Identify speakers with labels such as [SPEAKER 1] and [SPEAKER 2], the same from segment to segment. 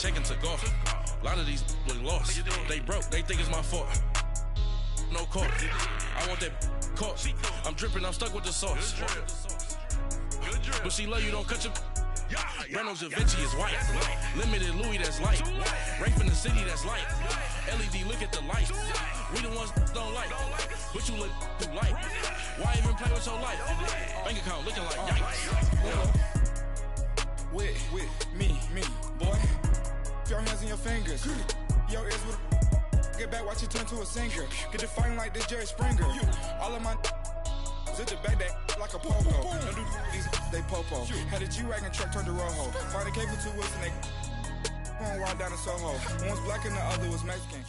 [SPEAKER 1] taken to golf. A lot of these look lost. They broke, they think it's my fault. No court. I want that court. I'm dripping, I'm stuck with the sauce. But she love you, don't cut your. Reynolds Da Vinci is white. Limited Louis, that's light. Rape in the city, that's light. LED, look at the light. We the ones don't like. But you look too light. Why even play with your life? Bank account looking like yikes.
[SPEAKER 2] With me, boy. Your hands in your fingers. Yo, ears with get back, watch you turn to a singer. Get to fighting like this Jerry Springer. All of my zip the back that like a popo. Don't do these, they popo. Had a G-Wagon truck turned to Rojo. Find a cable 2 wheels and they going wild down in Soho. One was black and the other was Mexican.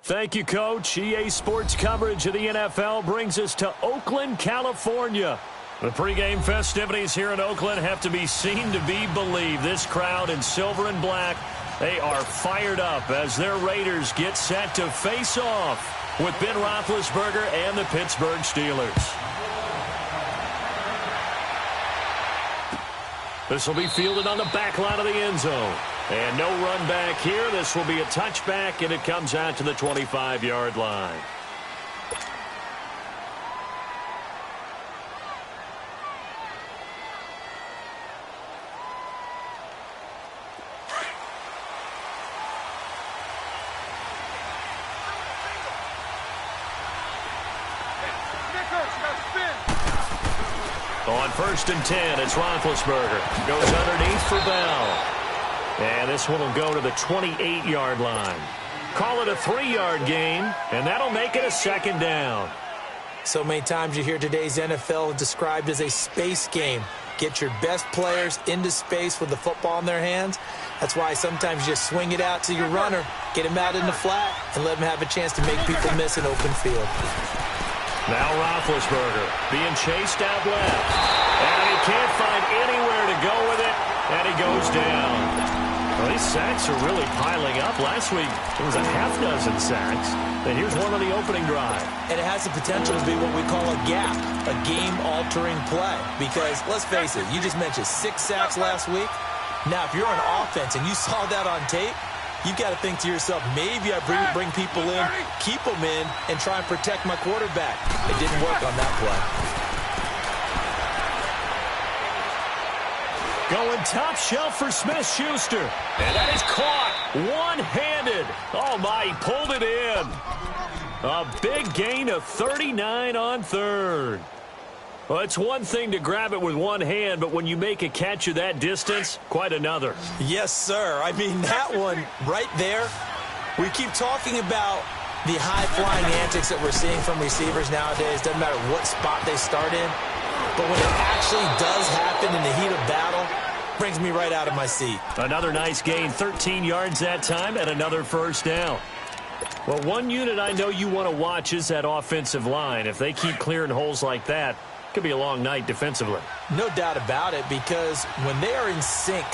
[SPEAKER 3] Thank you, Coach. EA Sports coverage of the NFL brings us to Oakland, California. The pregame festivities here in Oakland have to be seen to be believed. This crowd in silver and black, they are fired up as their Raiders get set to face off with Ben Roethlisberger and the Pittsburgh Steelers. This will be fielded on the back line of the end zone. And no run back here. This will be a touchback, and it comes out to the 25-yard line. On 1st and 10, it's Roethlisberger. Goes underneath for Bell. And this one will go to the 28-yard line. Call it a 3-yard gain, and that'll make it a 2nd down.
[SPEAKER 4] So many times you hear today's NFL described as a space game. Get your best players into space with the football in their hands. That's why sometimes you just swing it out to your runner, get him out in the flat, and let him have a chance to make people miss an open field.
[SPEAKER 3] Now Roethlisberger being chased out left. And he can't find anywhere to go with it, and he goes down. Well, these sacks are really piling up. Last week, it was a half-dozen sacks. And here's one on the opening drive.
[SPEAKER 4] And it has the potential to be what we call a gap, a game-altering play. Because, let's face it, you just mentioned 6 sacks last week. Now, if you're on offense and you saw that on tape, you've got to think to yourself, maybe I bring people in, keep them in, and try and protect my quarterback. It didn't work on that play.
[SPEAKER 3] Going top shelf for Smith-Schuster. And that is caught one-handed. Oh, my, he pulled it in. A big gain of 39 on 3rd. Well, it's one thing to grab it with one hand, but when you make a catch of that distance, quite another.
[SPEAKER 4] Yes, sir. I mean, that one right there, we keep talking about the high-flying antics that we're seeing from receivers nowadays. Doesn't matter what spot they start in. But when it actually does happen in the heat of battle, brings me right out of my seat.
[SPEAKER 3] Another nice gain, 13 yards that time, and another 1st down. Well, one unit I know you want to watch is that offensive line. If they keep clearing holes like that, it could be a long night defensively.
[SPEAKER 4] No doubt about it, because when they are in sync,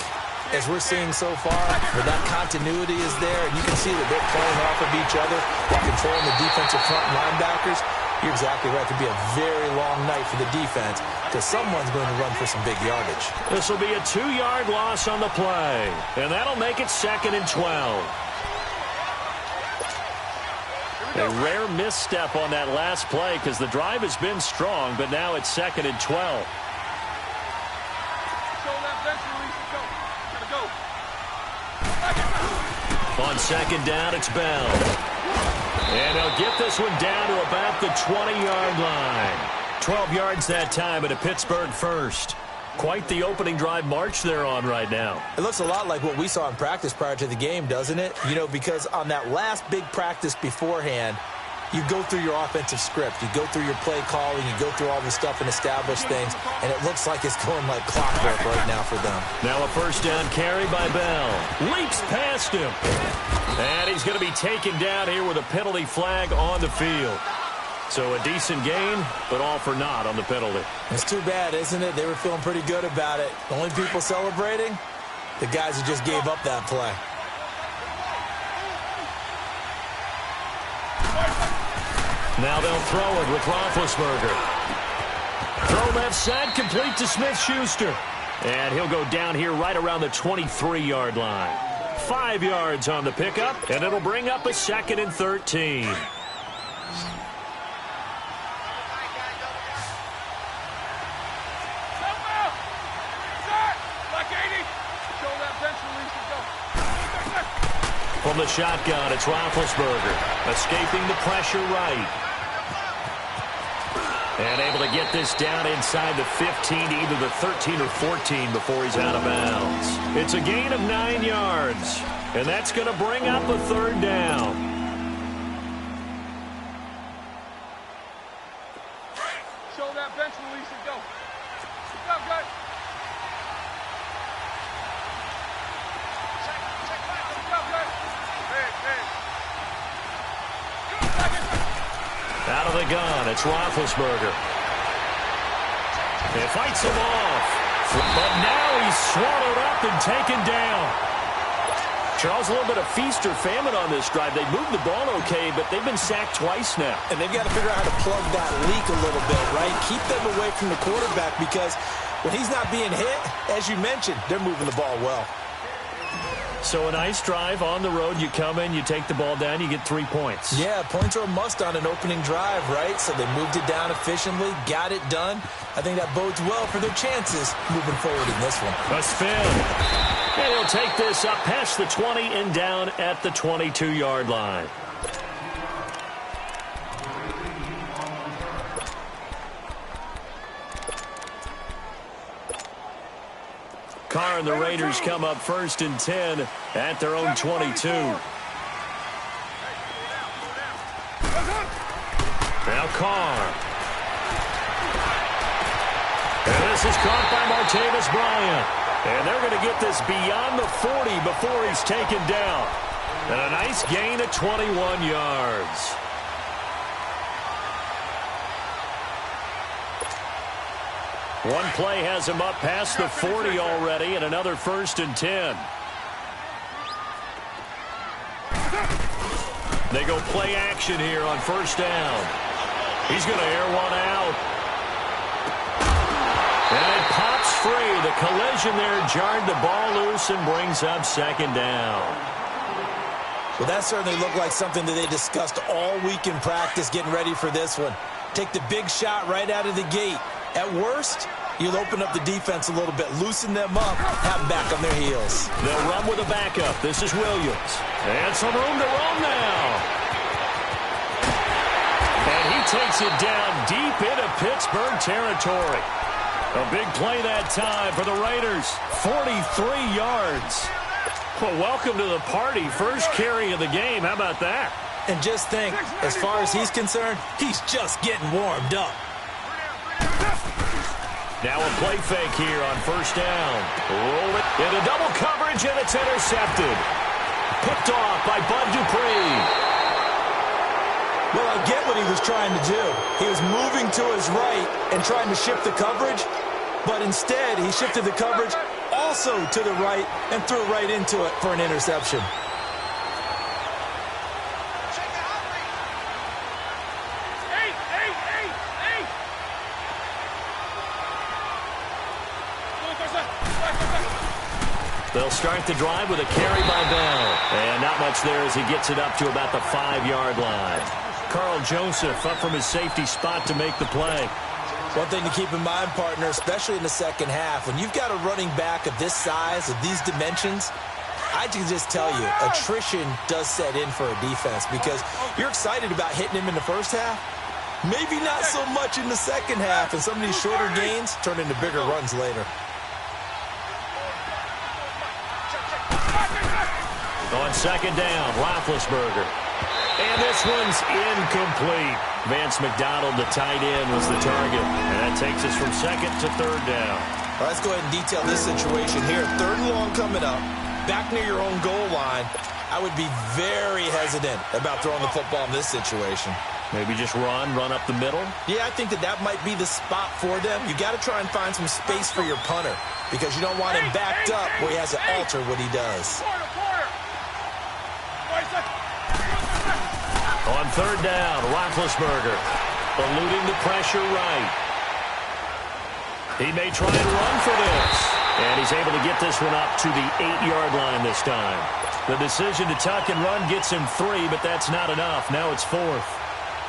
[SPEAKER 4] as we're seeing so far, where that continuity is there, and you can see that they're playing off of each other while controlling the defensive front linebackers, you're exactly right. It could be a very long night for the defense because someone's going to run for some big yardage.
[SPEAKER 3] This will be a 2-yard loss on the play, and that'll make it 2nd and 12. A rare misstep on that last play because the drive has been strong, but now it's 2nd and 12. On 2nd down, it's Bell. And he'll get this one down to about the 20-yard line. 12 yards that time at a Pittsburgh first. Quite the opening drive march they're on right now.
[SPEAKER 4] It looks a lot like what we saw in practice prior to the game, doesn't it? You know, because on that last big practice beforehand, you go through your offensive script. You go through your play calling. You go through all the stuff and establish things. And it looks like it's going like clockwork right now for them.
[SPEAKER 3] Now a 1st down carry by Bell. Leaps past him. And he's going to be taken down here with a penalty flag on the field. So a decent gain, but all for naught on the penalty.
[SPEAKER 4] It's too bad, isn't it? They were feeling pretty good about it. The only people celebrating, the guys who just gave up that play.
[SPEAKER 3] Now they'll throw it with Roethlisberger. Throw left side, complete to Smith-Schuster. And he'll go down here right around the 23-yard line. 5 yards on the pickup, and it'll bring up a 2nd and 13. From the shotgun, it's Roethlisberger, escaping the pressure right. And able to get this down inside the 15 to either the 13 or 14 before he's out of bounds. It's a gain of 9 yards, and that's going to bring up a 3rd down.
[SPEAKER 5] Show that bench release and go. Go, good.
[SPEAKER 3] Out of the gun, it's Roethlisberger. He fights him off. But now he's swallowed up and taken down. Charles, a little bit of feast or famine on this drive. They moved the ball okay, but they've been sacked twice now.
[SPEAKER 4] And they've got to figure out how to plug that leak a little bit, right? Keep them away from the quarterback because when he's not being hit, as you mentioned, they're moving the ball well.
[SPEAKER 3] So a nice drive on the road. You come in, you take the ball down, you get 3 points.
[SPEAKER 4] Yeah, points are a must on an opening drive, right? So they moved it down efficiently, got it done. I think that bodes well for their chances moving forward in this one.
[SPEAKER 3] A spin. And he'll take this up past the 20 and down at the 22-yard line. Carr and the Raiders come up 1st and 10 at their own 22. Now Carr. And this is caught by Martavis Bryant. And they're going to get this beyond the 40 before he's taken down. And a nice gain of 21 yards. One play has him up past the 40 already, and another 1st and 10. They go play action here on 1st down. He's going to air one out. And it pops free. The collision there jarred the ball loose and brings up 2nd down.
[SPEAKER 4] Well, that certainly looked like something that they discussed all week in practice getting ready for this one. Take the big shot right out of the gate. At worst, you'll open up the defense a little bit, loosen them up, have them back on their heels.
[SPEAKER 3] They'll run with a backup. This is Williams. And some room to roam now. And he takes it down deep into Pittsburgh territory. A big play that time for the Raiders. 43 yards. Well, welcome to the party. First carry of the game. How about that?
[SPEAKER 4] And just think, as far as he's concerned, he's just getting warmed up.
[SPEAKER 3] Now a play fake here on 1st down. Roll it into double coverage, and it's intercepted. Picked off by Bud Dupree.
[SPEAKER 4] Well, I get what he was trying to do. He was moving to his right and trying to shift the coverage, but instead he shifted the coverage also to the right and threw right into it for an interception.
[SPEAKER 3] They'll start the drive with a carry by Bell. And not much there as he gets it up to about the 5-yard line. Carl Joseph up from his safety spot to make the play.
[SPEAKER 4] One thing to keep in mind, partner, especially in the second half, when you've got a running back of this size, of these dimensions, I can just tell you, attrition does set in for a defense because you're excited about hitting him in the first half. Maybe not so much in the second half, and some of these shorter gains turn into bigger runs later.
[SPEAKER 3] On 2nd down, Roethlisberger. And this one's incomplete. Vance McDonald, the tight end, was the target. And that takes us from 2nd to 3rd down.
[SPEAKER 4] All right, let's go ahead and detail this situation here. 3rd and long coming up, back near your own goal line. I would be very hesitant about throwing the football in this situation.
[SPEAKER 3] Maybe just run up the middle?
[SPEAKER 4] Yeah, I think that might be the spot for them. You got to try and find some space for your punter because you don't want him backed up where he has to alter what he does.
[SPEAKER 3] On 3rd down, Roethlisberger eluding the pressure right. He may try and run for this. And he's able to get this one up to the 8-yard line this time. The decision to tuck and run gets him 3, but that's not enough. Now it's 4th.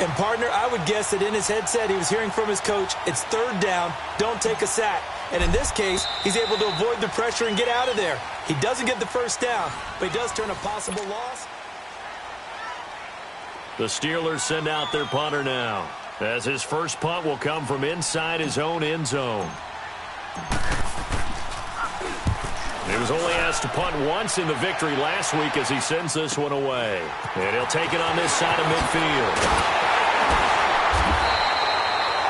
[SPEAKER 4] And, partner, I would guess that in his headset he was hearing from his coach, it's 3rd down, don't take a sack. And in this case, he's able to avoid the pressure and get out of there. He doesn't get the first down, but he does turn a possible loss.
[SPEAKER 3] The Steelers send out their punter now, as his first punt will come from inside his own end zone. He was only asked to punt once in the victory last week as he sends this one away. And he'll take it on this side of midfield.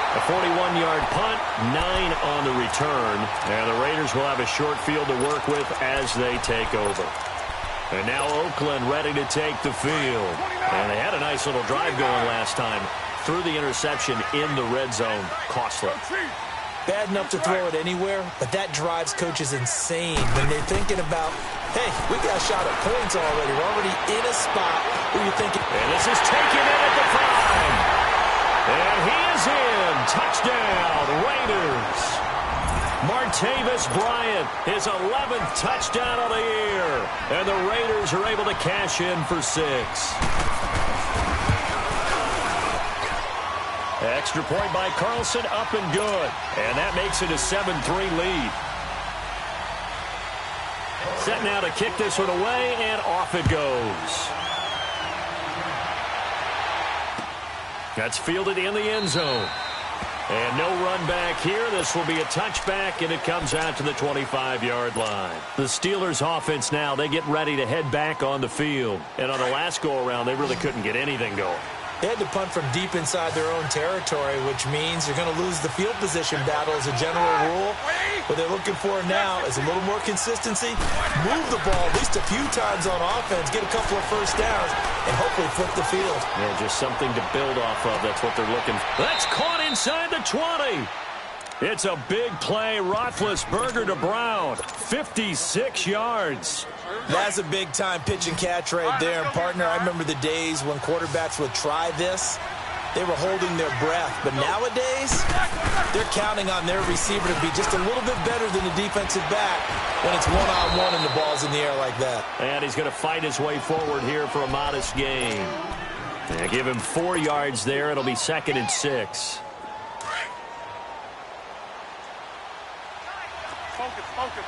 [SPEAKER 3] A 41-yard punt, 9 on the return. And the Raiders will have a short field to work with as they take over. And now Oakland ready to take the field. And they had a nice little drive going last time. Threw the interception in the red zone. Costly.
[SPEAKER 4] Bad enough to throw it anywhere, but that drives coaches insane when they're thinking about, hey, we got a shot at points already. We're already in a spot where you're thinking.
[SPEAKER 3] And this is taken in at the 5. And he is in. Touchdown, Raiders. Martavis Bryant, his 11th touchdown of the year. And the Raiders are able to cash in for 6. Extra point by Carlson, up and good. And that makes it a 7-3 lead. Set now to kick this one away, and off it goes. That's fielded in the end zone. And no run back here. This will be a touchback, and it comes out to the 25-yard line. The Steelers' offense now, they get ready to head back on the field. And on the last go-around, they really couldn't get anything going.
[SPEAKER 4] They had to punt from deep inside their own territory, which means they're going to lose the field position battle as a general rule. What they're looking for now is a little more consistency, move the ball at least a few times on offense, get a couple of first downs, and hopefully flip the field.
[SPEAKER 3] Yeah, just something to build off of. That's what they're looking for. That's caught inside the 20. It's a big play. Roethlisberger to Brown. 56 yards.
[SPEAKER 4] That's a big-time pitch and catch right there. And, partner, I remember the days when quarterbacks would try this. They were holding their breath. But nowadays, they're counting on their receiver to be just a little bit better than the defensive back when it's one-on-one and the ball's in the air like that.
[SPEAKER 3] And he's going to fight his way forward here for a modest gain. And give him 4 yards there. It'll be 2nd and 6.
[SPEAKER 5] Focus.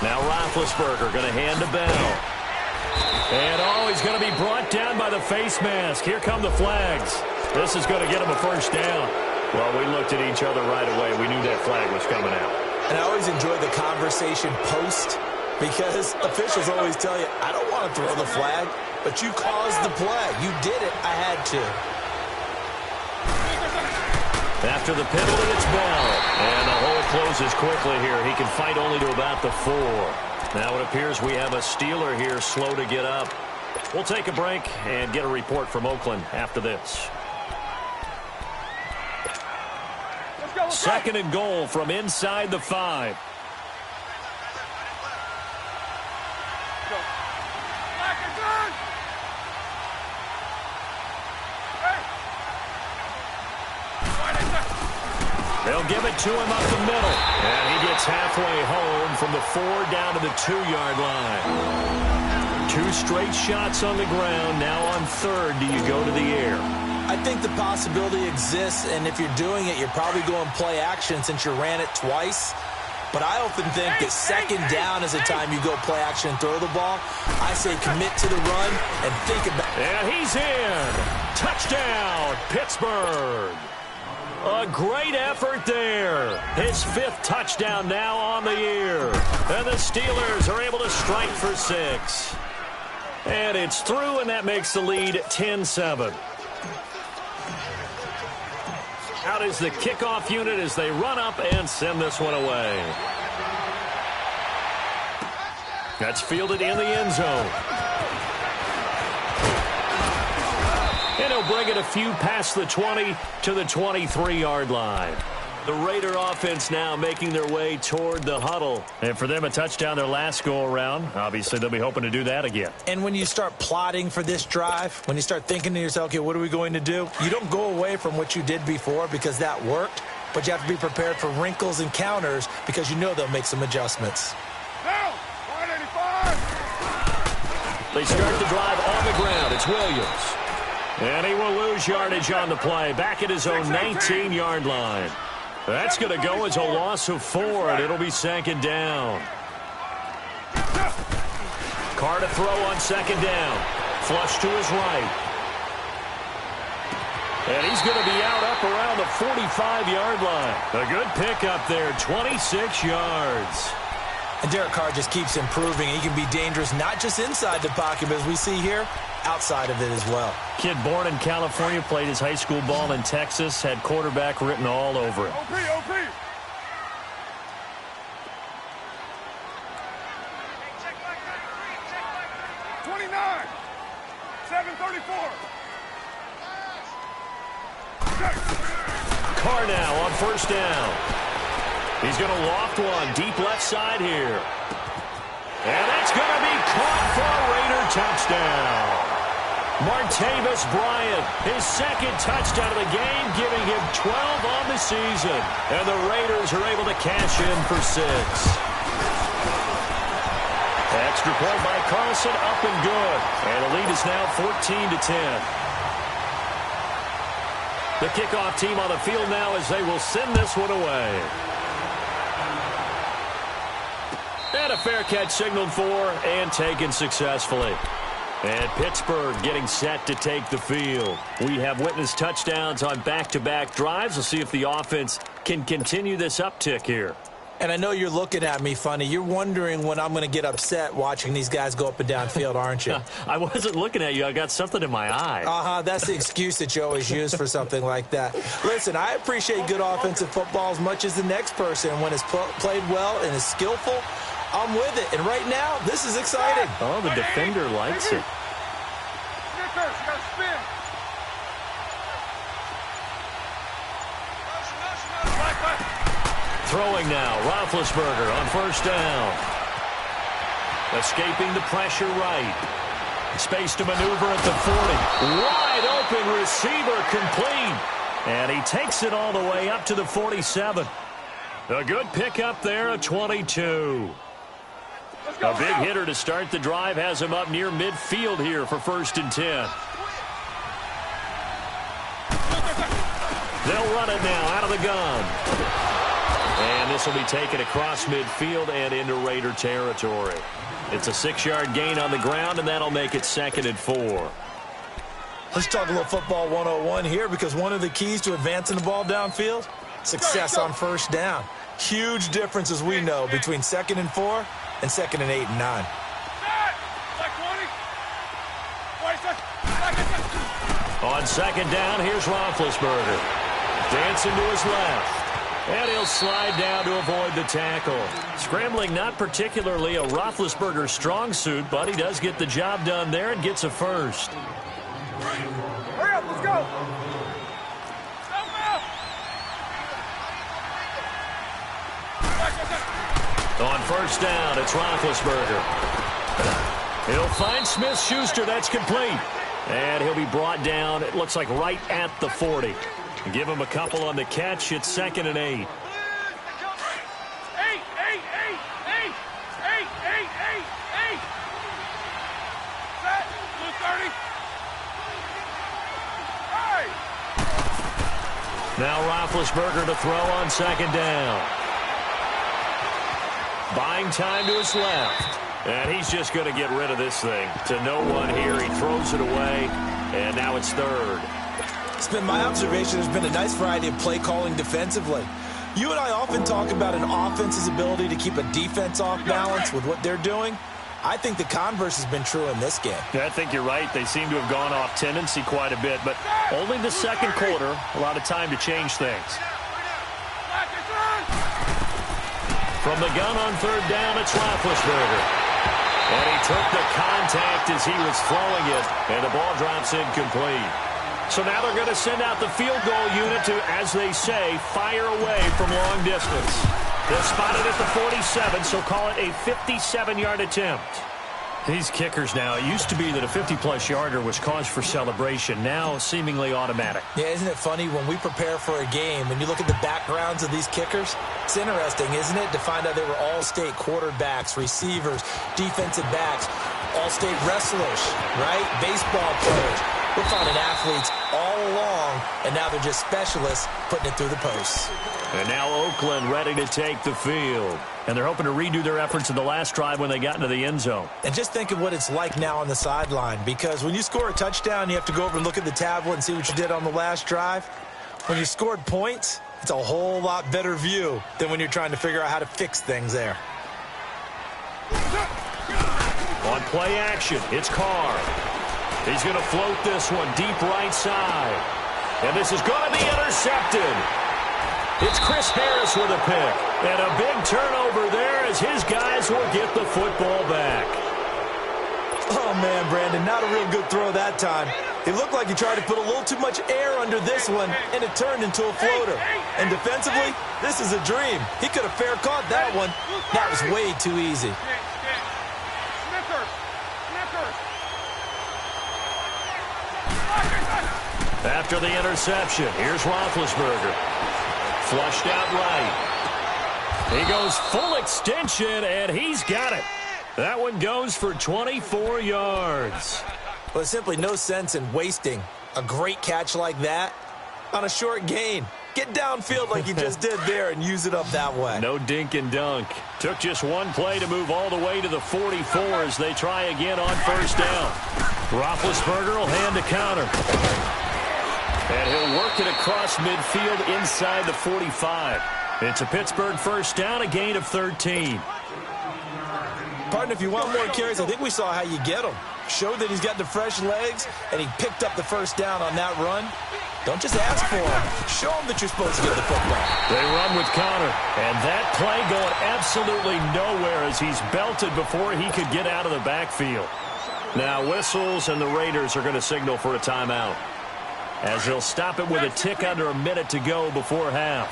[SPEAKER 3] Now Roethlisberger going to hand to Bell. And, he's going to be brought down by the face mask. Here come the flags. This is going to get him a first down. Well, we looked at each other right away. We knew that flag was coming out.
[SPEAKER 4] And I always enjoy the conversation post because officials always tell you, I don't want to throw the flag, but you caused the play. You did it. I had to.
[SPEAKER 3] After the penalty, it's Bell. And the hole closes quickly here. He can fight only to about the 4. Now it appears we have a Steeler here slow to get up. We'll take a break and get a report from Oakland after this.
[SPEAKER 5] Let's go.
[SPEAKER 3] 2nd and goal from inside the 5. They'll give it to him up the middle. And he gets halfway home from the 4 down to the 2-yard line. 2 straight shots on the ground. Now on 3rd, do you go to the air?
[SPEAKER 4] I think the possibility exists, and if you're doing it, you're probably going play action since you ran it twice. But I often think that 2nd down is the time you go play action and throw the ball. I say commit to the run and think about it.
[SPEAKER 3] And he's in. Touchdown, Pittsburgh. A great effort there. His 5th touchdown now on the year. And the Steelers are able to strike for 6. And it's through, and that makes the lead 10-7. Out is the kickoff unit as they run up and send this one away. That's fielded in the end zone. And he'll bring it a few past the 20 to the 23-yard line. The Raider offense now making their way toward the huddle. And for them, a touchdown their last go-around. Obviously, they'll be hoping to do that again.
[SPEAKER 4] And when you start plotting for this drive, when you start thinking to yourself, okay, what are we going to do? You don't go away from what you did before because that worked, but you have to be prepared for wrinkles and counters because you know they'll make some adjustments.
[SPEAKER 5] Now, 185.
[SPEAKER 3] They start the drive on the ground. It's Williams. And he will lose yardage on the play. Back at his own 19-yard line. That's going to go as a loss of 4, and it'll be second down. Carr to throw on second down. Flush to his right. And he's going to be out up around the 45-yard line. A good pickup there, 26 yards.
[SPEAKER 4] And Derek Carr just keeps improving. He can be dangerous not just inside the pocket, but as we see here, outside of it as well.
[SPEAKER 3] Kid born in California, played his high school ball in Texas, had quarterback written all over it.
[SPEAKER 5] OP. 29. 734.
[SPEAKER 3] Carr now on first down. He's going to loft one deep left side here. And that's going to be caught for a Raider touchdown. Martavis Bryant, his second touchdown of the game, giving him 12 on the season. And the Raiders are able to cash in for 6. Extra point by Carlson, up and good. And the lead is now 14-10. The kickoff team on the field now as they will send this one away. And a fair catch signaled for and taken successfully. And Pittsburgh getting set to take the field. We have witnessed touchdowns on back-to-back drives. We'll see if the offense can continue this uptick here.
[SPEAKER 4] And I know you're looking at me funny. You're wondering when I'm going to get upset watching these guys go up and down field, aren't you?
[SPEAKER 3] I wasn't looking at you. I got something in my eye.
[SPEAKER 4] That's the excuse that you always use for something like that. Listen, I appreciate good offensive football as much as the next person. When it's played well and is skillful, I'm with it. And right now, this is exciting.
[SPEAKER 3] Oh, the defender likes it.
[SPEAKER 5] Snickers, you got to spin.
[SPEAKER 3] Throwing now, Roethlisberger on first down. Escaping the pressure right. Space to maneuver at the 40. Wide open receiver complete. And he takes it all the way up to the 47. A good pickup there at 22. A big hitter to start the drive has him up near midfield here for 1st and 10. They'll run it now out of the gun. And this will be taken across midfield and into Raider territory. It's a 6-yard gain on the ground, and that'll make it 2nd and 4.
[SPEAKER 4] Let's talk a little football 101 here, because one of the keys to advancing the ball downfield, success on first down. Huge difference, as we know, between 2nd and 4 and 2nd and 8 and 9.
[SPEAKER 3] On second down, here's Roethlisberger. Dancing to his left. And he'll slide down to avoid the tackle. Scrambling not particularly a Roethlisberger strong suit, but he does get the job done there and gets a first.
[SPEAKER 5] Hurry up, let's go.
[SPEAKER 3] On first down, it's Roethlisberger. He'll find Smith-Schuster. That's complete. And he'll be brought down, it looks like right at the 40. Give him a couple on the catch. It's 2nd and 8. Now Roethlisberger to throw on second down. Buying time to his left. And he's just going to get rid of this thing. To no one here. He throws it away. And now it's 3rd.
[SPEAKER 4] It's been my observation there's been a nice variety of play calling defensively. You and I often talk about an offense's ability to keep a defense off balance with what they're doing. I think the converse has been true in this game.
[SPEAKER 3] Yeah, I think you're right. They seem to have gone off tendency quite a bit, but only the second quarter, a lot of time to change things. From the gun on 3rd down, it's Roethlisberger. And he took the contact as he was throwing it, and the ball drops incomplete. So now they're going to send out the field goal unit to, as they say, fire away from long distance. They're spotted at the 47, so call it a 57-yard attempt. These kickers now, it used to be that a 50-plus yarder was cause for celebration. Now, seemingly automatic.
[SPEAKER 4] Yeah, isn't it funny when we prepare for a game, when you look at the backgrounds of these kickers? It's interesting, isn't it, to find out they were all-state quarterbacks, receivers, defensive backs, all-state wrestlers, right? Baseball players. We're finding athletes all along, and now they're just specialists putting it through the posts.
[SPEAKER 3] And now Oakland ready to take the field. And they're hoping to redo their efforts in the last drive when they got into the end zone.
[SPEAKER 4] And just think of what it's like now on the sideline, because when you score a touchdown, you have to go over and look at the tablet and see what you did on the last drive. When you scored points, it's a whole lot better view than when you're trying to figure out how to fix things there.
[SPEAKER 3] On play action, it's Carr. He's going to float this one deep right side. And this is going to be intercepted. It's Chris Harris with a pick. And a big turnover there as his guys will get the football back.
[SPEAKER 4] Oh, man, Brandon, not a real good throw that time. It looked like he tried to put a little too much air under this one, and it turned into a floater. And defensively, this is a dream. He could have fair caught that one. That was way too easy.
[SPEAKER 3] After the interception, here's Roethlisberger. Flushed out right. He goes full extension, and he's got it. That one goes for 24 yards.
[SPEAKER 4] Well, there's simply no sense in wasting a great catch like that on a short gain. Get downfield like you just did there and use it up that way.
[SPEAKER 3] No dink and dunk. Took just one play to move all the way to the 44 as they try again on first down. Roethlisberger will hand a counter. And he'll work it across midfield inside the 45. It's a Pittsburgh first down, a gain of 13.
[SPEAKER 4] Partner, if you want more carries, I think we saw how you get them. Showed that he's got the fresh legs, and he picked up the first down on that run. Don't just ask for him. Show him that you're supposed to get the football.
[SPEAKER 3] They run with Connor, and that play going absolutely nowhere as he's belted before he could get out of the backfield. Now whistles, and the Raiders are going to signal for a timeout, as they'll stop it with a tick under a minute to go before half.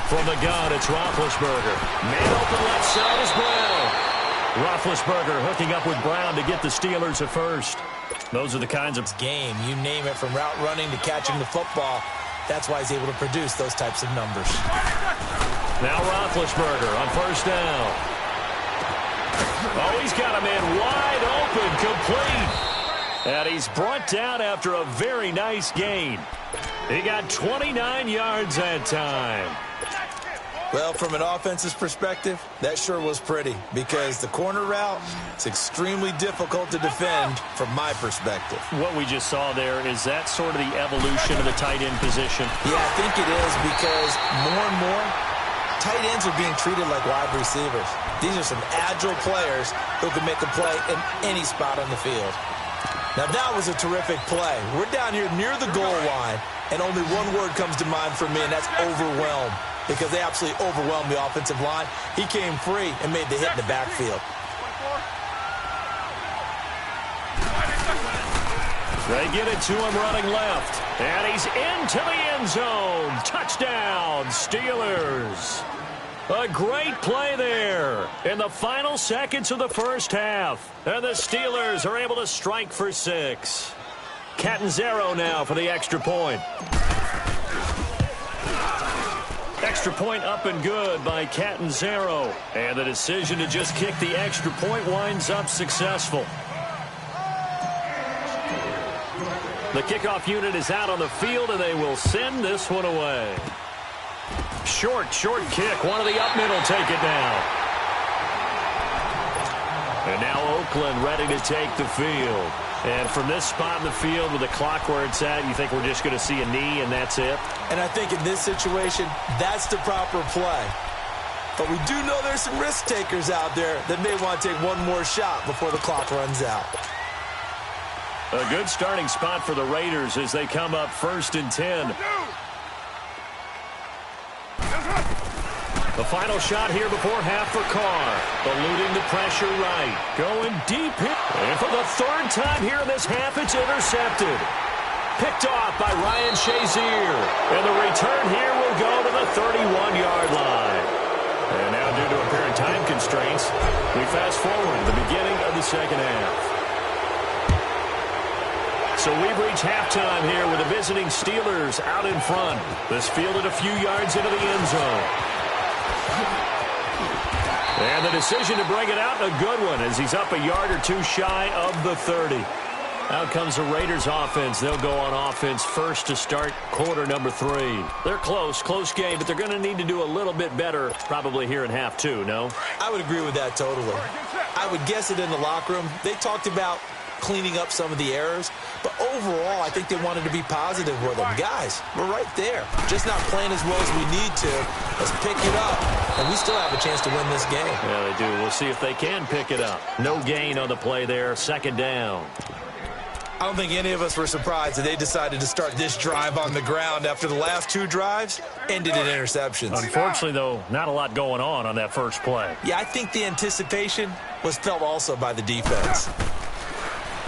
[SPEAKER 3] From the gun, it's Roethlisberger. Man open left side is Brown. Roethlisberger hooking up with Brown to get the Steelers a first. Those are the kinds of
[SPEAKER 4] game. You name it, from route running to catching the football. That's why he's able to produce those types of numbers.
[SPEAKER 3] Now Roethlisberger on first down. Oh, he's got a man wide open, complete. And he's brought down after a very nice gain. He got 29 yards that time.
[SPEAKER 4] Well, from an offense's perspective, that sure was pretty, because the corner route is extremely difficult to defend from my perspective.
[SPEAKER 3] What we just saw there, is that sort of the evolution of the tight end position?
[SPEAKER 4] Yeah, I think it is, because more and more, tight ends are being treated like wide receivers. These are some agile players who can make a play in any spot on the field. Now, that was a terrific play. We're down here near the goal line, and only one word comes to mind for me, and that's overwhelmed, because they absolutely overwhelmed the offensive line. He came free and made the hit in the backfield.
[SPEAKER 3] They get it to him running left, and he's into the end zone. Touchdown, Steelers. A great play there in the final seconds of the first half. And the Steelers are able to strike for 6. Catanzaro now for the extra point. Extra point up and good by Catanzaro. And the decision to just kick the extra point winds up successful. The kickoff unit is out on the field, and they will send this one away. Short kick. One of the up middle take it down. And now Oakland ready to take the field. And from this spot in the field with the clock where it's at, you think we're just going to see a knee and that's it?
[SPEAKER 4] And I think in this situation, that's the proper play. But we do know there's some risk takers out there that may want to take one more shot before the clock runs out.
[SPEAKER 3] A good starting spot for the Raiders as they come up 1st and 10. The final shot here before half for Carr. Eluding the pressure right. Going deep here. And for the third time here in this half, it's intercepted. Picked off by Ryan Shazier. And the return here will go to the 31-yard line. And now, due to apparent time constraints, we fast forward to the beginning of the second half. So we've reached halftime here with the visiting Steelers out in front. This fielded a few yards into the end zone. And the decision to bring it out, a good one, as he's up a yard or two shy of the 30. Out comes the Raiders offense. They'll go on offense first to start quarter number 3. They're close game, but they're going to need to do a little bit better probably here in half 2, no?
[SPEAKER 4] I would agree with that totally. I would guess it in the locker room. They talked about cleaning up some of the errors, but overall, I think they wanted to be positive with them. Guys, we're right there. Just not playing as well as we need to. Let's pick it up, and we still have a chance to win this game.
[SPEAKER 3] Yeah, they do. We'll see if they can pick it up. No gain on the play there. Second down.
[SPEAKER 4] I don't think any of us were surprised that they decided to start this drive on the ground after the last 2 drives ended in interceptions.
[SPEAKER 3] Unfortunately, though, not a lot going on that first play.
[SPEAKER 4] Yeah, I think the anticipation was felt also by the defense.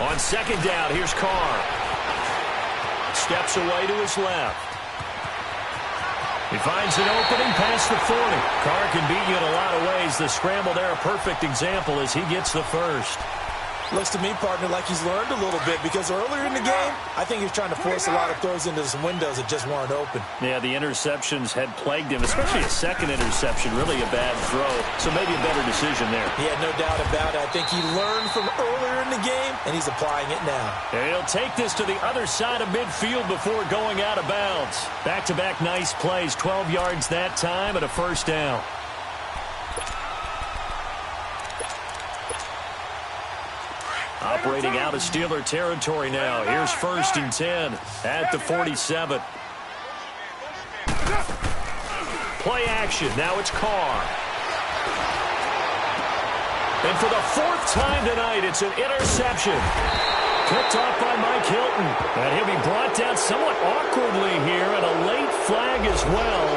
[SPEAKER 3] On second down, here's Carr. Steps away to his left. He finds an opening past the 40. Carr can beat you in a lot of ways. The scramble there, a perfect example as he gets the first.
[SPEAKER 4] Looks to me, partner, like he's learned a little bit, because earlier in the game, I think he's trying to force a lot of throws into some windows that just weren't open.
[SPEAKER 3] Yeah, the interceptions had plagued him, especially a second interception, really a bad throw. So maybe a better decision there.
[SPEAKER 4] Yeah, no doubt about it. I think he learned from earlier in the game, and he's applying it now.
[SPEAKER 3] And he'll take this to the other side of midfield before going out of bounds. Back-to-back nice plays, 12 yards that time and a first down. Operating out of Steeler territory now. Here's 1st and 10 at the 47. Play action. Now it's Carr. And for the 4th time tonight, it's an interception. Picked off by Mike Hilton. And he'll be brought down somewhat awkwardly here, and a late flag as well.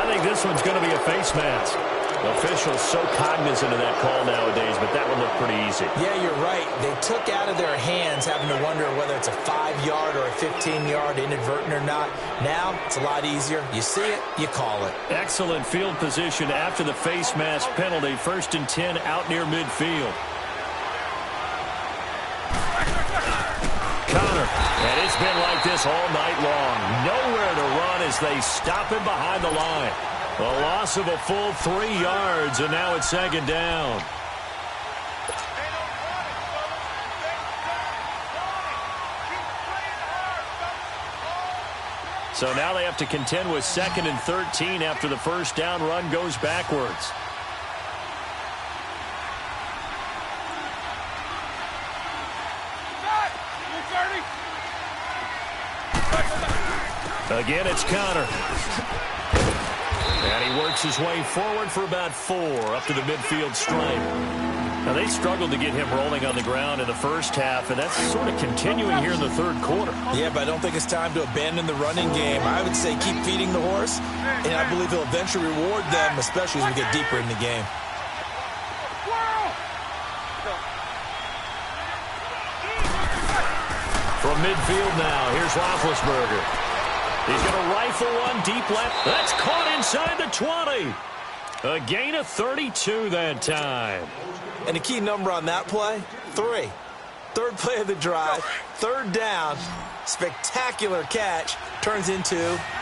[SPEAKER 3] I think this one's going to be a face mask. Officials so cognizant of that call nowadays, but that one looked pretty easy.
[SPEAKER 4] Yeah, you're right. They took out of their hands having to wonder whether it's a 5-yard or a 15-yard inadvertent or not. Now, it's a lot easier. You see it, you call it.
[SPEAKER 3] Excellent field position after the face mask penalty. 1st and 10 out near midfield. Connor, and it's been like this all night long. Nowhere to run as they stop him behind the line. A loss of a full 3 yards, and now it's second down. So now they have to contend with 2nd and 13 after the first down run goes backwards. Again, it's Connor. And he works his way forward for about 4 up to the midfield stripe. Now, they struggled to get him rolling on the ground in the first half, and that's sort of continuing here in the third quarter.
[SPEAKER 4] Yeah, but I don't think it's time to abandon the running game. I would say keep feeding the horse, and I believe he'll eventually reward them, especially as we get deeper in the game.
[SPEAKER 3] From midfield now, here's Roethlisberger. He's going to rifle one deep left. That's caught inside the 20. A gain of 32 that time.
[SPEAKER 4] And the key number on that play, 3. Third play of the drive, 3rd down, spectacular catch, turns into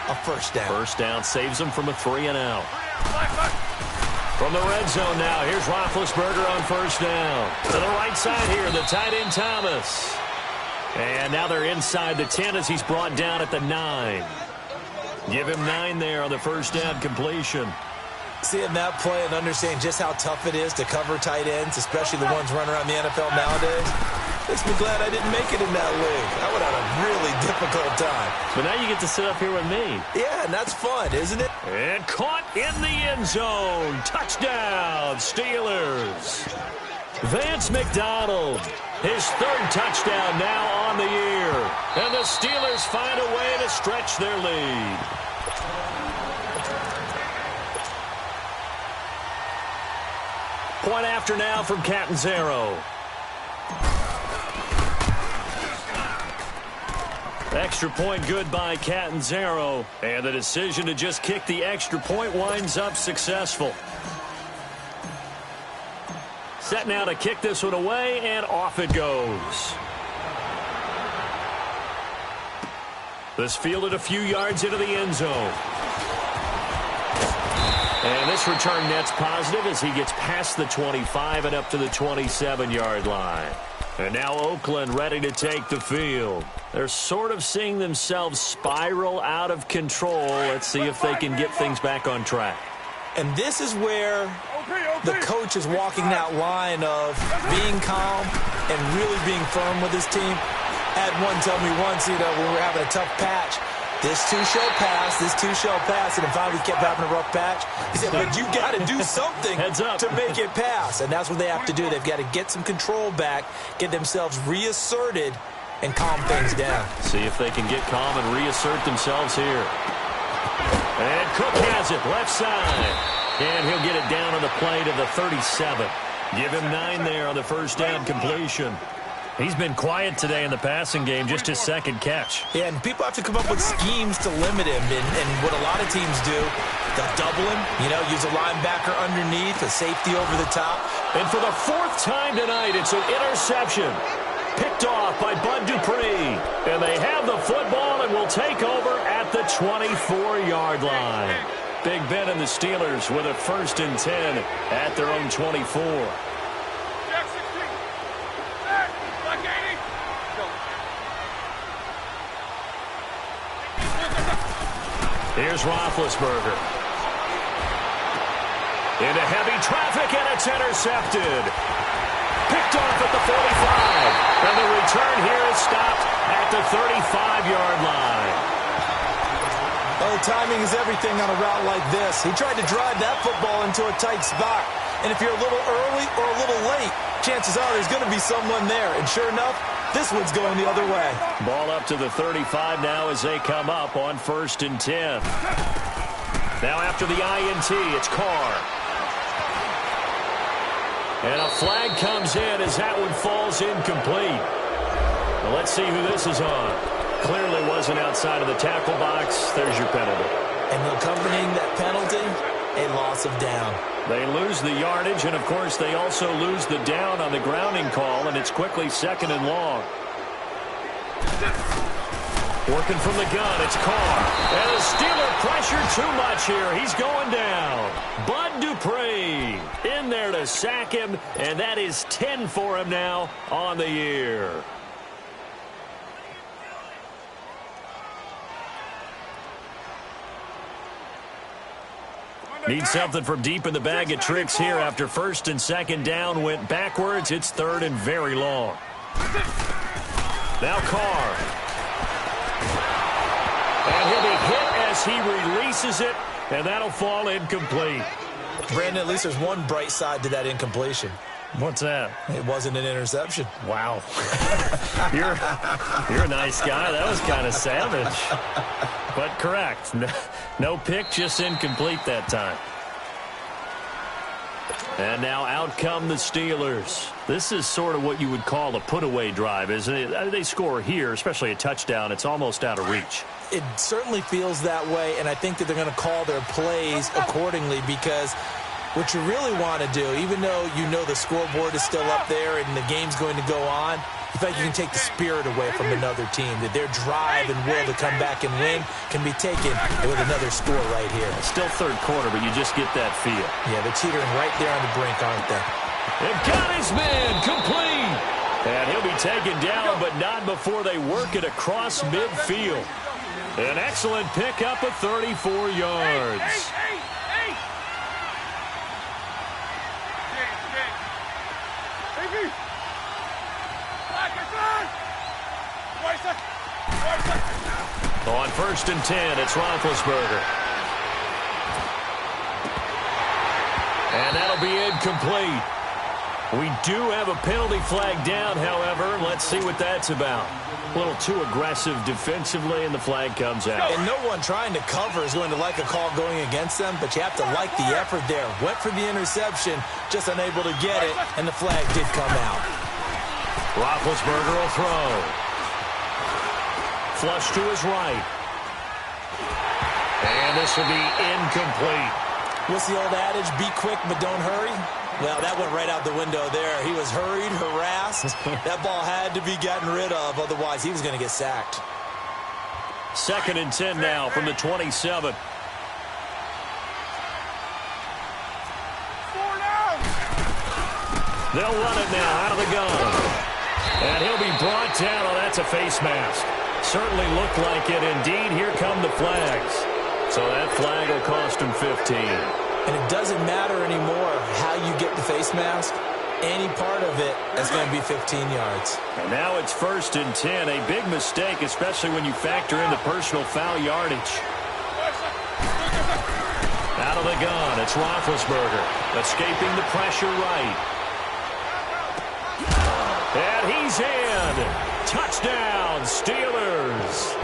[SPEAKER 4] a first down.
[SPEAKER 3] First down saves him from a 3-and-out. From the red zone now, here's Roethlisberger on 1st down. To the right side here, the tight end Thomas. And now they're inside the 10 as he's brought down at the 9. Give him 9 there on the first down completion.
[SPEAKER 4] Seeing that play and understanding just how tough it is to cover tight ends, especially the ones running around the NFL nowadays, makes me glad I didn't make it in that league. I would have a really difficult time.
[SPEAKER 3] But now you get to sit up here with me.
[SPEAKER 4] Yeah, and that's fun, isn't it?
[SPEAKER 3] And caught in the end zone. Touchdown, Steelers. Vance McDonald, his 3rd touchdown now on the year. And the Steelers find a way to stretch their lead. Point after now from Catanzaro. Extra point good by Catanzaro. And the decision to just kick the extra point winds up successful. Set now to kick this one away, and off it goes. This fielded a few yards into the end zone. And this return net's positive as he gets past the 25 and up to the 27-yard line. And now Oakland ready to take the field. They're sort of seeing themselves spiral out of control. Let's see if they can get things back on track.
[SPEAKER 4] And this is where the coach is walking that line of being calm and really being firm with his team. I had one tell me once, when we were having a tough patch, this too shall pass, this too shall pass, and finally we kept having a rough patch. He said, but you got to do something to make it pass, and that's what they have to do. They've got to get some control back, get themselves reasserted, and calm things down.
[SPEAKER 3] See if they can get calm and reassert themselves here. And Cook has it, left side. And he'll get it down on the play to the 37. Give him 9 there on the first down completion. He's been quiet today in the passing game, just his second catch.
[SPEAKER 4] Yeah, and people have to come up with schemes to limit him. And what a lot of teams do, they'll double him, use a linebacker underneath, a safety over the top.
[SPEAKER 3] And for the 4th time tonight, it's an interception. Picked off by Bud Dupree. And they have the football and will take over at the 24-yard line. Big Ben and the Steelers with a 1st and 10 at their own 24. Here's Roethlisberger. Into heavy traffic, and it's intercepted. Picked off at the 45. And the return here is stopped at the 35-yard line.
[SPEAKER 4] Oh, timing is everything on a route like this. He tried to drive that football into a tight spot. And if you're a little early or a little late, chances are there's going to be someone there. And sure enough, this one's going the other way.
[SPEAKER 3] Ball up to the 35 now as they come up on 1st and 10. Now after the INT, it's Carr. And a flag comes in as that one falls incomplete. Well, let's see who this is on. Clearly wasn't outside of the tackle box. There's your penalty.
[SPEAKER 4] And accompanying that penalty, a loss of down.
[SPEAKER 3] They lose the yardage, and, of course, they also lose the down on the grounding call, and it's quickly 2nd and long. Working from the gun, it's Carr. And the Steeler pressure too much here. He's going down. Bud Dupree in there to sack him, and that is 10 for him now on the year. Need something from deep in the bag of tricks here after 1st and 2nd down went backwards. It's 3rd and very long. Now Carr. And he'll be hit as he releases it, and that'll fall incomplete.
[SPEAKER 4] Brandon, at least there's one bright side to that incompletion.
[SPEAKER 3] What's that?
[SPEAKER 4] It wasn't an interception.
[SPEAKER 3] Wow. You're a nice guy. That was kind of savage. But correct. No pick, just incomplete that time. And now out come the Steelers. This is sort of what you would call a put-away drive, isn't it? They score here, especially a touchdown. It's almost out of reach.
[SPEAKER 4] It certainly feels that way, and I think that they're going to call their plays accordingly because what you really want to do, even though you know the scoreboard is still up there and the game's going to go on, you feel like you can take the spirit away from another team, that their drive and will to come back and win can be taken with another score right here.
[SPEAKER 3] Still 3rd quarter, but you just get that feel.
[SPEAKER 4] Yeah, they're teetering right there on the brink, aren't they?
[SPEAKER 3] They've got his man complete. And he'll be taken down, but not before they work it across midfield. An excellent pickup of 34 yards. On 1st and 10, it's Roethlisberger. And that'll be incomplete. We do have a penalty flag down, however. Let's see what that's about. A little too aggressive defensively, and the flag comes out.
[SPEAKER 4] And no one trying to cover is going to like a call going against them, but you have to like the effort there. Went for the interception, just unable to get it, and the flag did come out.
[SPEAKER 3] Roethlisberger will throw. Flush to his right. And this will be incomplete.
[SPEAKER 4] What's the old adage? Be quick, but don't hurry? Well, that went right out the window there. He was hurried, harassed. That ball had to be gotten rid of, otherwise he was going to get sacked.
[SPEAKER 3] 2nd and 10 now from the 27. They'll run it now out of the gun. And he'll be brought down. Oh, that's a face mask. Certainly looked like it. Indeed, here come the flags. So that flag will cost him 15.
[SPEAKER 4] And it doesn't matter anymore how you get the face mask. Any part of it is going to be 15 yards.
[SPEAKER 3] And now it's 1st and 10. A big mistake, especially when you factor in the personal foul yardage. Out of the gun, it's Roethlisberger. Escaping the pressure right. And he's in. Touchdown, Steelers.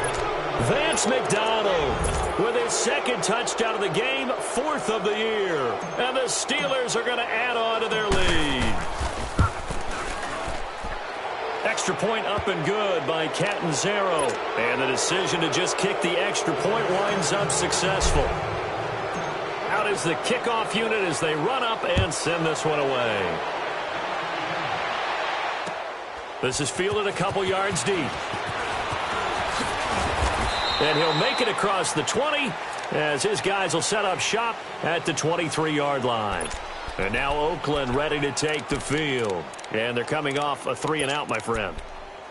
[SPEAKER 3] Vance McDonald with his 2nd touchdown of the game, 4th of the year. And the Steelers are going to add on to their lead. Extra point up and good by Catanzaro. And the decision to just kick the extra point winds up successful. Out is the kickoff unit as they run up and send this one away. This is fielded a couple yards deep. And he'll make it across the 20 as his guys will set up shop at the 23-yard line. And now Oakland ready to take the field. And they're coming off a 3-and-out, my friend.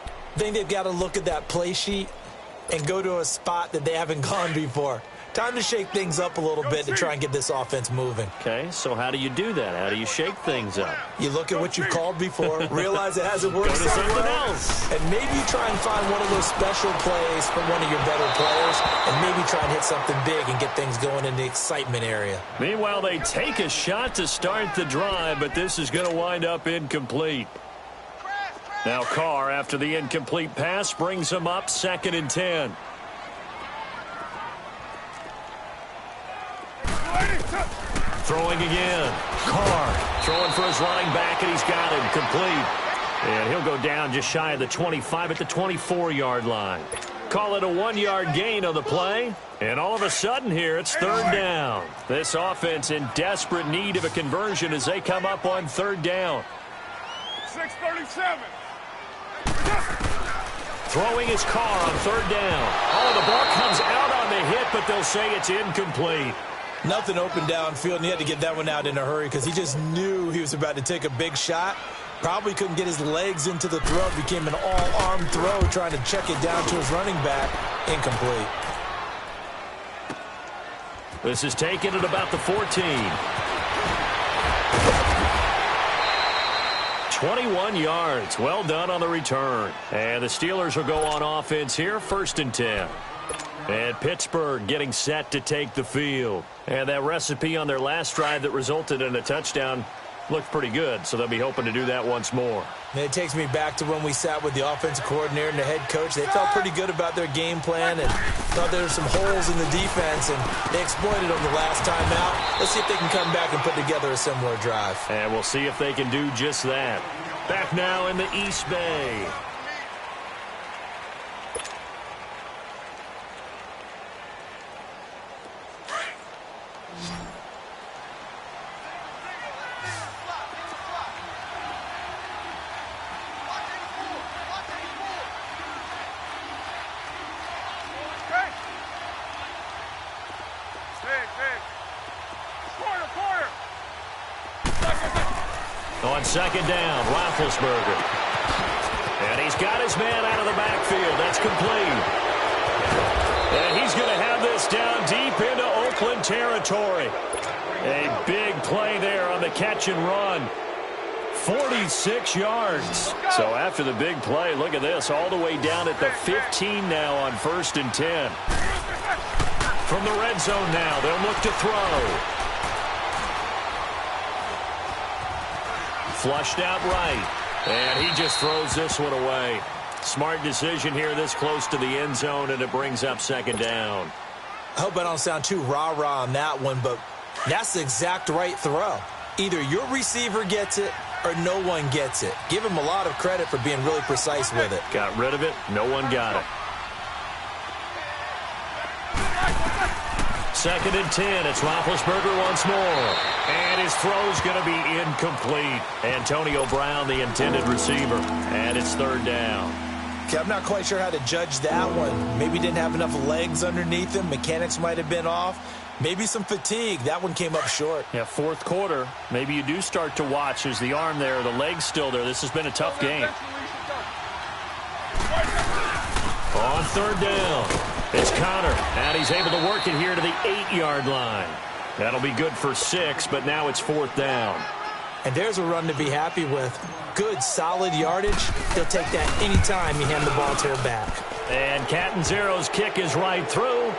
[SPEAKER 4] I think they've got to look at that play sheet and go to a spot that they haven't gone before. Time to shake things up a little bit to try and get this offense moving.
[SPEAKER 3] Okay, so how do you do that? How do you shake things up?
[SPEAKER 4] You look at what you've called before, realize it hasn't worked
[SPEAKER 3] Go to something else.
[SPEAKER 4] and maybe you try and find one of those special plays from one of your better players, and maybe try and hit something big and get things going in the excitement area.
[SPEAKER 3] Meanwhile, they take a shot to start the drive, but this is going to wind up incomplete. Now Carr, after the incomplete pass, brings him up 2nd and 10. Throwing again. Carr throwing for his running back, and he's got him complete. And he'll go down just shy of the 25 at the 24-yard line. Call it a 1-yard gain on the play. And all of a sudden here, it's 3rd down. This offense in desperate need of a conversion as they come up on 3rd down.
[SPEAKER 5] 6:37.
[SPEAKER 3] Throwing his Carr on 3rd down. Oh, the ball comes out on the hit, but they'll say it's incomplete.
[SPEAKER 4] Nothing open downfield, and he had to get that one out in a hurry because he just knew he was about to take a big shot. Probably couldn't get his legs into the throw. Became an all-arm throw trying to check it down to his running back. Incomplete.
[SPEAKER 3] This is taken at about the 14. 21 yards. Well done on the return. And the Steelers will go on offense here, 1st and 10. And Pittsburgh getting set to take the field. And that recipe on their last drive that resulted in a touchdown looked pretty good, so they'll be hoping to do that once more.
[SPEAKER 4] And it takes me back to when we sat with the offensive coordinator and the head coach. They felt pretty good about their game plan and thought there were some holes in the defense, and they exploited them the last time out. Let's see if they can come back and put together a similar drive.
[SPEAKER 3] And we'll see if they can do just that. Back now in the East Bay. On 2nd down, Roethlisberger. And he's got his man out of the backfield. That's complete. And he's going to have this down deep into Oakland territory. A big play there on the catch and run. 46 yards. So after the big play, look at this, all the way down at the 15 now on 1st and 10. From the red zone now, they'll look to throw. Flushed out right. And he just throws this one away. Smart decision here this close to the end zone, and it brings up second down.
[SPEAKER 4] I hope I don't sound too rah-rah on that one, but that's the exact right throw. Either your receiver gets it or no one gets it. Give him a lot of credit for being really precise with it.
[SPEAKER 3] Got rid of it. No one got it. 2nd and 10. It's Roethlisberger once more. And his throw's going to be incomplete. Antonio Brown, the intended receiver. And it's 3rd down.
[SPEAKER 4] Okay, I'm not quite sure how to judge that one. Maybe didn't have enough legs underneath him. Mechanics might have been off. Maybe some fatigue. That one came up short.
[SPEAKER 3] Yeah, 4th quarter. Maybe you do start to watch as the arm there, the leg's still there. This has been a tough game. On 3rd down. It's Connor, and he's able to work it here to the 8-yard line. That'll be good for 6, but now it's 4th down.
[SPEAKER 4] And there's a run to be happy with. Good, solid yardage. He'll take that anytime you hand the ball to her back.
[SPEAKER 3] And Catanzaro's kick is right through.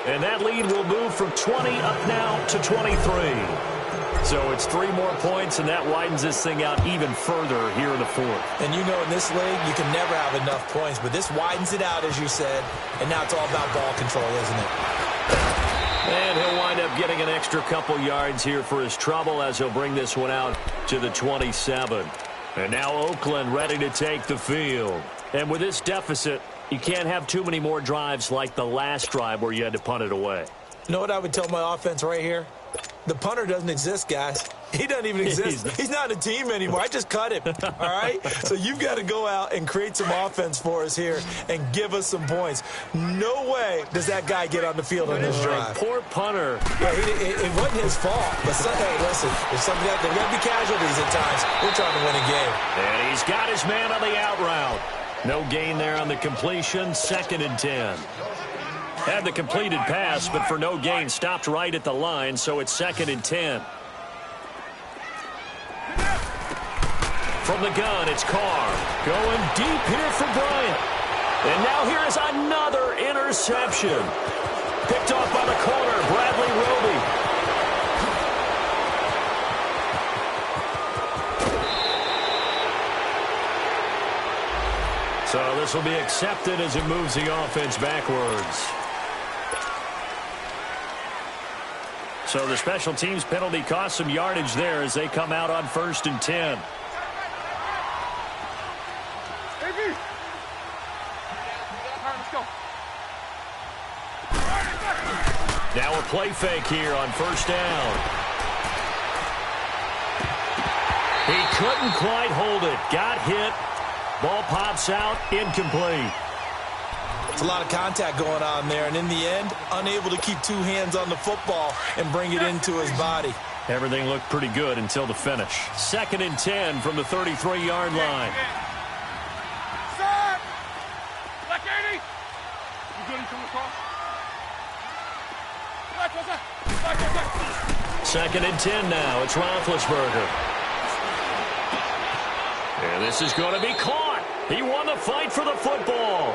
[SPEAKER 3] And that lead will move from 20 up now to 23. So it's 3 more points, and that widens this thing out even further here in the 4th.
[SPEAKER 4] And you know in this league, you can never have enough points, but this widens it out, as you said, and now it's all about ball control, isn't it?
[SPEAKER 3] And he'll wind up getting an extra couple yards here for his trouble as he'll bring this one out to the 27. And now Oakland ready to take the field. And with this deficit, you can't have too many more drives like the last drive where you had to punt it away.
[SPEAKER 4] You know what I would tell my offense right here? The punter doesn't exist, guys. He doesn't even exist. He's not a team anymore. I just cut him, all right? So you've got to go out and create some offense for us here and give us some points. No way does that guy get on the field on this drive.
[SPEAKER 3] Poor punter.
[SPEAKER 4] Yeah, it wasn't his fault. But, hey, listen, there's going to be casualties at times. We're trying to win a game.
[SPEAKER 3] And he's got his man on the out route. No gain there on the completion. 2nd and 10. Had the completed pass, but for no gain, stopped right at the line, so it's 2nd and 10. From the gun, it's Carr. Going deep here for Bryant. And now here is another interception. Picked off by the corner, Bradley Roby. So this will be accepted as it moves the offense backwards. So the special teams penalty cost some yardage there as they come out on 1st and 10. Now a play fake here on 1st down. He couldn't quite hold it. Got hit. Ball pops out. Incomplete.
[SPEAKER 4] It's a lot of contact going on there, and in the end, unable to keep 2 hands on the football and bring it into his body.
[SPEAKER 3] Everything looked pretty good until the finish. 2nd and 10 from the 33-yard line.
[SPEAKER 5] Black 80. You good? Come across. Black.
[SPEAKER 3] 2nd and 10 now. It's Roethlisberger. And this is going to be caught. He won the fight for the football.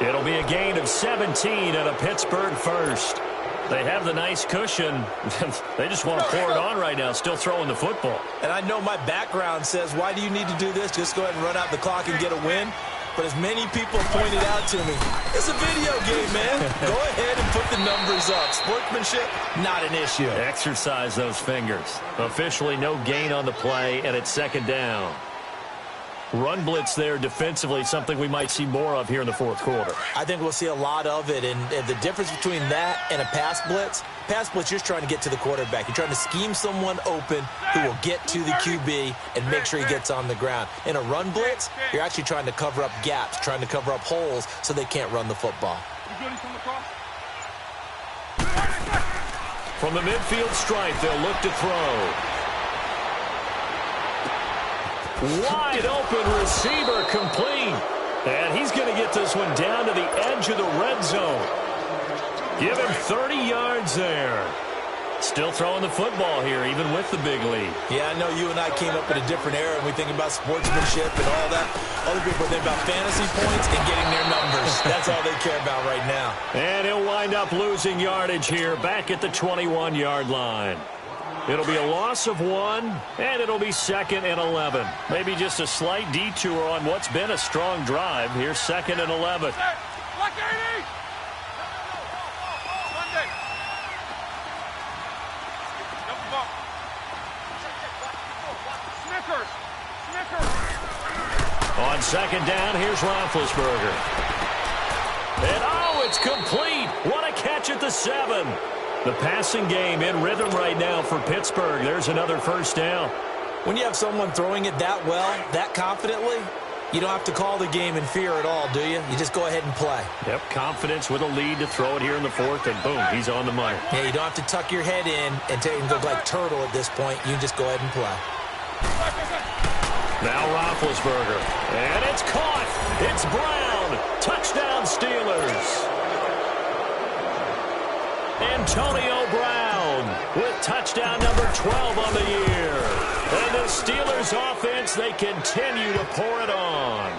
[SPEAKER 3] It'll be a gain of 17 and a Pittsburgh first. They have the nice cushion. They just want to pour it on right now, still throwing the football.
[SPEAKER 4] And I know my background says, why do you need to do this? Just go ahead and run out the clock and get a win. But as many people pointed out to me, it's a video game, man. Go ahead and put the numbers up. Sportsmanship, not an issue.
[SPEAKER 3] Exercise those fingers. Officially no gain on the play, and it's 2nd down. Run blitz there defensively, something we might see more of here in the 4th quarter.
[SPEAKER 4] I think we'll see a lot of it, and the difference between that and a pass blitz, you're trying to get to the quarterback. You're trying to scheme someone open who will get to the QB and make sure he gets on the ground. In a run blitz, you're actually trying to cover up gaps, trying to cover up holes so they can't run the football.
[SPEAKER 3] From the midfield stripe, they'll look to throw. Wide open receiver complete. And he's going to get this one down to the edge of the red zone. Give him 30 yards there. Still throwing the football here, even with the big lead.
[SPEAKER 4] Yeah, I know you and I came up in a different era, and we think about sportsmanship and all that. Other people think about fantasy points and getting their numbers. That's all they care about right now.
[SPEAKER 3] And he'll wind up losing yardage here, back at the 21-yard line. It'll be a loss of 1, and it'll be 2nd and 11. Maybe just a slight detour on what's been a strong drive. Here's 2nd and 11.
[SPEAKER 5] Black 80! Monday. Snickers!
[SPEAKER 3] On 2nd down, here's Roethlisberger. And, oh, it's complete. What a catch at the 7. The passing game in rhythm right now for Pittsburgh. There's another first down.
[SPEAKER 4] When you have someone throwing it that well, that confidently, you don't have to call the game in fear at all, do you? You just go ahead and play.
[SPEAKER 3] Yep, confidence with a lead to throw it here in the 4th, and boom, he's on the money.
[SPEAKER 4] Yeah, you don't have to tuck your head in and look like turtle at this point. You just go ahead and play.
[SPEAKER 3] Now Roethlisberger, and it's caught. It's Brown. Touchdown Steelers. Antonio Brown with touchdown number 12 on the year. And the Steelers offense, they continue to pour it on.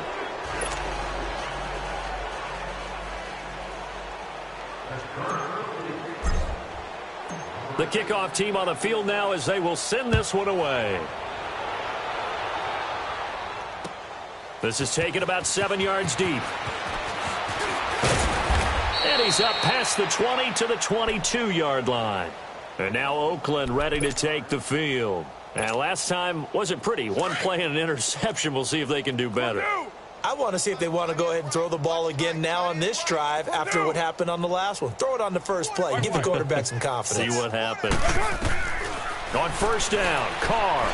[SPEAKER 3] The kickoff team on the field now as they will send this one away. This is taken about 7 yards deep. And he's up past the 20 to the 22-yard line. And now Oakland ready to take the field. And last time wasn't pretty. One play and an interception. We'll see if they can do better.
[SPEAKER 4] I want to see if they want to go ahead and throw the ball again now on this drive after what happened on the last one. Throw it on the first play. Give the quarterback some confidence.
[SPEAKER 3] See what happens. On first down, Carr.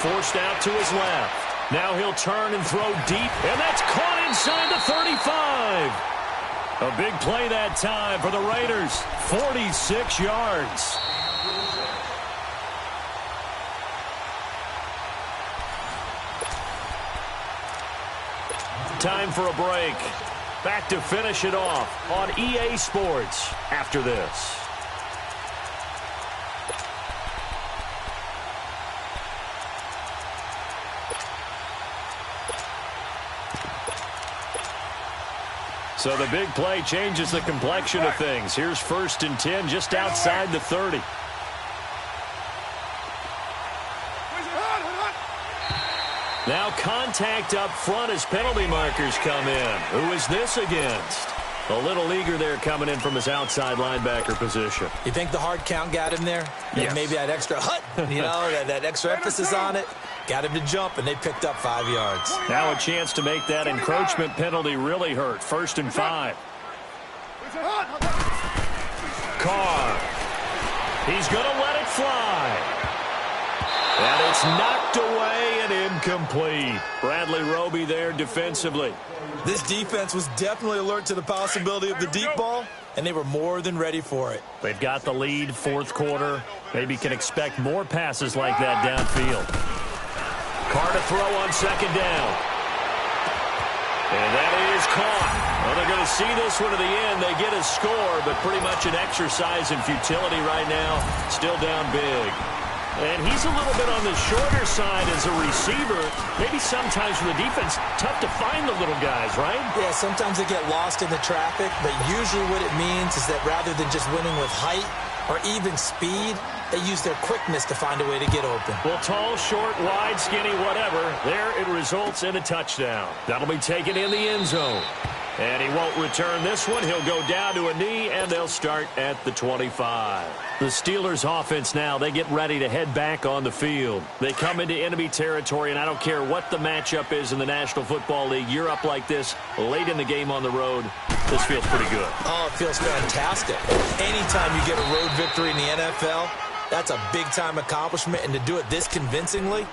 [SPEAKER 3] Forced out to his left. Now he'll turn and throw deep. And that's caught inside the 35. A big play that time for the Raiders. 46 yards. Time for a break. Back to finish it off on EA Sports after this. So the big play changes the complexion of things. Here's 1st and 10 just outside the 30. Now contact up front as penalty markers come in. Who is this against? A little leaguer there coming in from his outside linebacker position.
[SPEAKER 4] You think the hard count got him there?
[SPEAKER 3] Yes.
[SPEAKER 4] Maybe that extra that extra emphasis on it. Got him to jump, and they picked up 5 yards.
[SPEAKER 3] Now a chance to make that encroachment penalty really hurt. 1st and 5. Carr. He's going to let it fly. And it's knocked away and incomplete. Bradley Roby there defensively.
[SPEAKER 4] This defense was definitely alert to the possibility of the deep ball, and they were more than ready for it.
[SPEAKER 3] They've got the lead, 4th quarter. Maybe can expect more passes like that downfield. Carr to throw on 2nd down. And that is caught. Well, they're going to see this one to the end. They get a score, but pretty much an exercise in futility right now. Still down big. And he's a little bit on the shorter side as a receiver. Maybe sometimes for the defense, tough to find the little guys, right?
[SPEAKER 4] Yeah, sometimes they get lost in the traffic, but usually what it means is that rather than just winning with height or even speed, they use their quickness to find a way to get open.
[SPEAKER 3] Well, tall, short, wide, skinny, whatever. There it results in a touchdown. That'll be taken in the end zone. And he won't return this one. He'll go down to a knee, and they'll start at the 25. The Steelers offense now, they get ready to head back on the field. They come into enemy territory, and I don't care what the matchup is in the National Football League. You're up like this late in the game on the road. This feels pretty good.
[SPEAKER 4] Oh, it feels fantastic. Anytime you get a road victory in the NFL, that's a big-time accomplishment, and to do it this convincingly,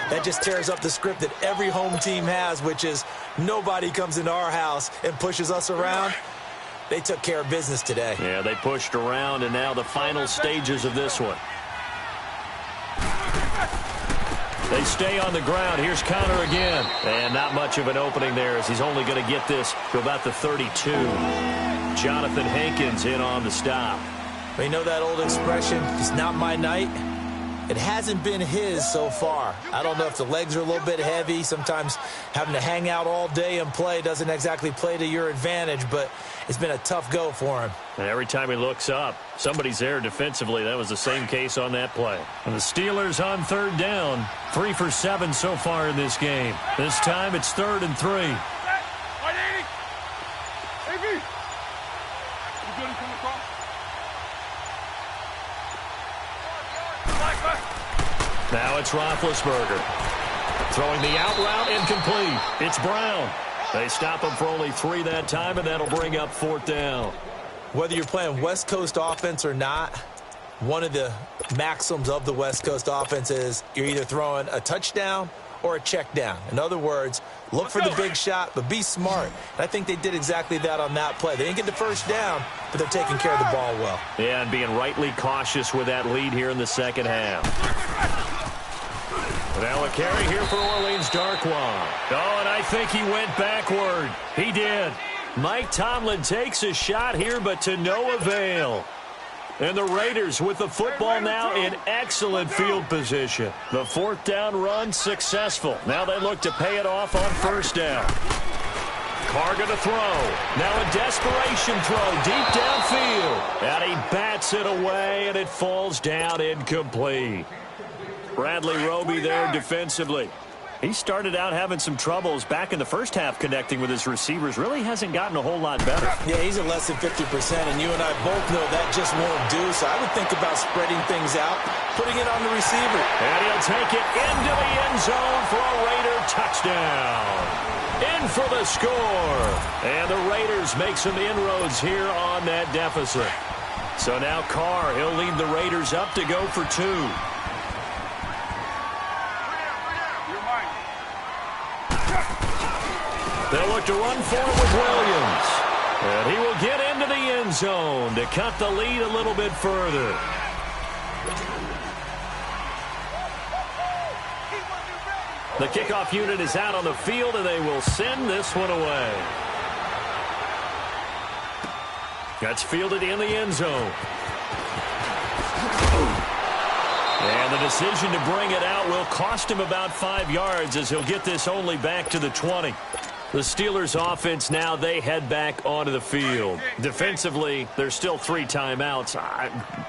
[SPEAKER 4] that just tears up the script that every home team has, which is nobody comes into our house and pushes us around. They took care of business today.
[SPEAKER 3] Yeah, they pushed around, and now the final stages of this one. They stay on the ground. Here's Connor again. And not much of an opening there as he's only going to get this to about the 32. Jonathan Hankins in on the stop.
[SPEAKER 4] We know that old expression, it's not my night. It hasn't been his so far. I don't know if the legs are a little bit heavy. Sometimes having to hang out all day and play doesn't exactly play to your advantage, but it's been a tough go for him.
[SPEAKER 3] And every time he looks up, somebody's there defensively. That was the same case on that play. And the Steelers on third down, 3 for 7 so far in this game. This time it's 3rd and 3. Now it's Roethlisberger. Throwing the out route, incomplete. It's Brown. They stop him for only 3 that time, and that'll bring up 4th down.
[SPEAKER 4] Whether you're playing West Coast offense or not, one of the maxims of the West Coast offense is you're either throwing a touchdown or a check down. In other words, look for the big shot, but be smart. And I think they did exactly that on that play. They didn't get the first down, but they're taking care of the ball well.
[SPEAKER 3] Yeah, and being rightly cautious with that lead here in the second half. Now a carry here for Orleans Darkwa. Oh, and I think he went backward. He did. Mike Tomlin takes a shot here, but to no avail. And the Raiders with the football now in excellent field position. The 4th down run successful. Now they look to pay it off on 1st down. Carr going to throw. Now a desperation throw deep downfield. And he bats it away, and it falls down incomplete. Bradley Roby there defensively. He started out having some troubles back in the first half connecting with his receivers. Really hasn't gotten a whole lot better.
[SPEAKER 4] Yeah, he's at less than 50%, and you and I both know that just won't do. So I would think about spreading things out, putting it on the receiver.
[SPEAKER 3] And he'll take it into the end zone for a Raider touchdown. In for the score. And the Raiders make some inroads here on that deficit. So now Carr, he'll lead the Raiders up to go for 2. They'll look to run for it with Williams. And he will get into the end zone to cut the lead a little bit further. The kickoff unit is out on the field, and they will send this one away. That's fielded in the end zone. And the decision to bring it out will cost him about 5 yards as he'll get this only back to the 20. The Steelers offense now, they head back onto the field. Defensively, there's still 3 timeouts.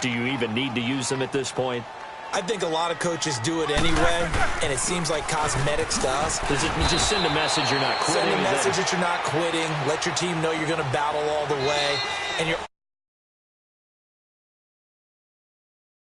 [SPEAKER 3] Do you even need to use them at this point?
[SPEAKER 4] I think a lot of coaches do it anyway, and it seems like cosmetics to us.
[SPEAKER 3] Does it just send a message you're not quitting?
[SPEAKER 4] Send a message that you're not quitting. Let your team know you're going to battle all the way. And you're